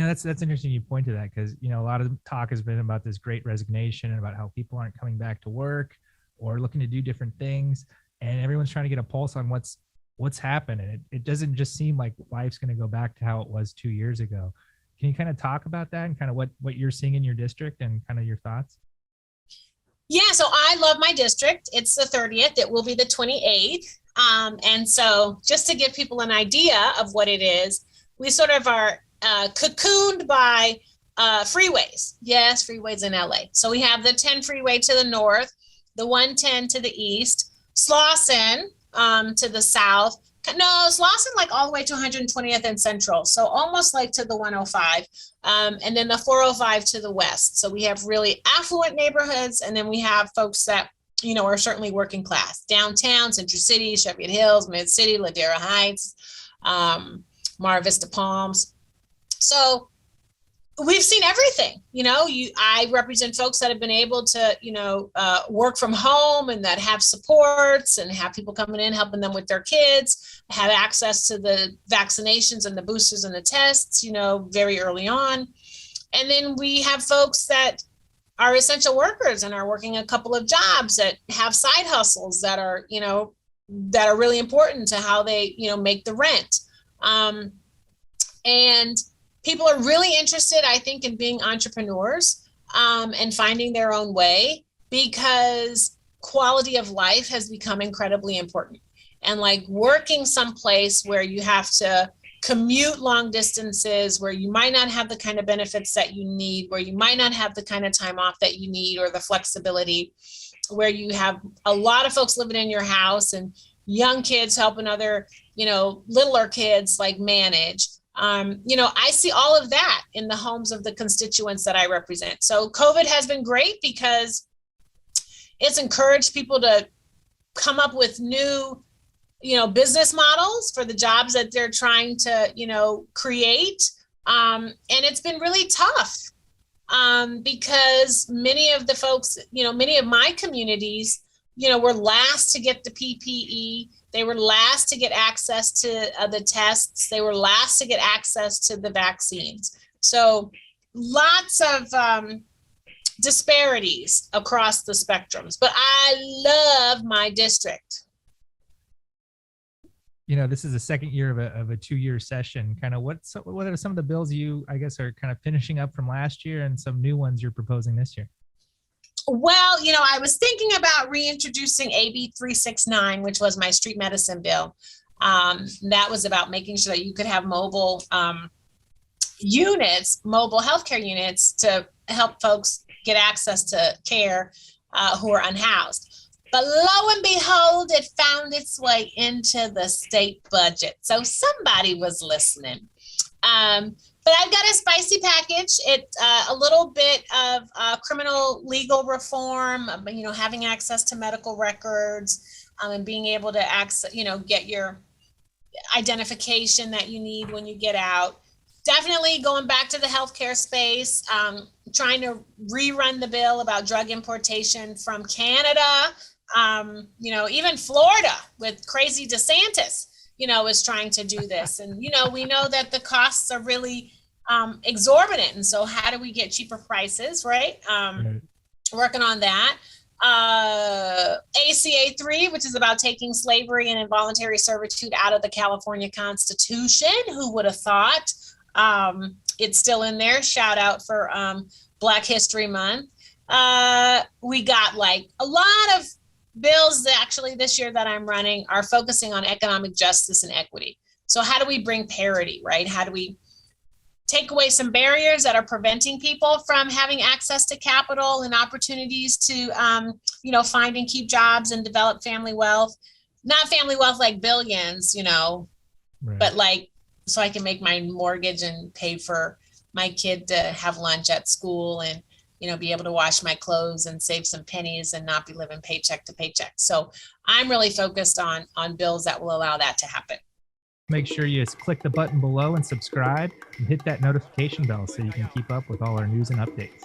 That's interesting you point to that, because, a lot of talk has been about this great resignation and about how people aren't coming back to work or looking to do different things. And everyone's trying to get a pulse on what's happened. And it doesn't just seem like life's going to go back to how it was 2 years ago. Can you kind of talk about that and kind of what you're seeing in your district and kind of your thoughts? Yeah, so I love my district. It's the 30th. It will be the 28th. And so just to give people an idea of what it is, we sort of are cocooned by freeways. Yes, freeways in LA. So we have the 10 freeway to the north, the 110 to the east, Slauson to the south. No, Slauson like all the way to 120th and Central. So almost like to the 105. And then the 405 to the west. So we have really affluent neighborhoods. And then we have folks that, are certainly working class. Downtown, Central City, Cheviot Hills, Mid-City, Ladera Heights, Mar Vista Palms. So we've seen everything. I represent folks that have been able to, work from home and that have supports and have people coming in, helping them with their kids, have access to the vaccinations and the boosters and the tests, very early on. And then we have folks that are essential workers and are working a couple of jobs that have side hustles that are, that are really important to how they, make the rent. And people are really interested, I think, in being entrepreneurs and finding their own way, because quality of life has become incredibly important. And like working someplace where you have to commute long distances, where you might not have the kind of benefits that you need, where you might not have the kind of time off that you need or the flexibility, where you have a lot of folks living in your house and young kids helping other, littler kids like manage. I see all of that in the homes of the constituents that I represent. So COVID has been great because it's encouraged people to come up with new, business models for the jobs that they're trying to, create. And it's been really tough because many of the folks, many of my communities, were last to get the PPE. They were last to get access to the tests. They were last to get access to the vaccines. So lots of disparities across the spectrums, but I love my district. This is the second year of a 2-year session. Kind of what are some of the bills you, I guess, are kind of finishing up from last year and some new ones you're proposing this year? Well, I was thinking about reintroducing AB 369, which was my street medicine bill. That was about making sure that you could have mobile mobile healthcare units to help folks get access to care who are unhoused. But lo and behold, it found its way into the state budget. So somebody was listening. But I've got a spicy package. It's a little bit of criminal legal reform, having access to medical records and being able to access, get your identification that you need when you get out. Definitely going back to the healthcare space, trying to rerun the bill about drug importation from Canada. Even Florida with crazy DeSantis, is trying to do this. And, we know that the costs are really exorbitant. And so how do we get cheaper prices, right? Working on that. ACA 3, which is about taking slavery and involuntary servitude out of the California Constitution. Who would have thought? It's still in there. Shout out for Black History Month. We got like a lot of bills that actually this year that I'm running are focusing on economic justice and equity. So how do we bring parity, right? How do we take away some barriers that are preventing people from having access to capital and opportunities to, find and keep jobs and develop family wealth? Not family wealth like billions, right. But like, so I can make my mortgage and pay for my kid to have lunch at school and, be able to wash my clothes and save some pennies and not be living paycheck to paycheck. So I'm really focused on bills that will allow that to happen. Make sure you just click the button below and subscribe and hit that notification bell so you can keep up with all our news and updates.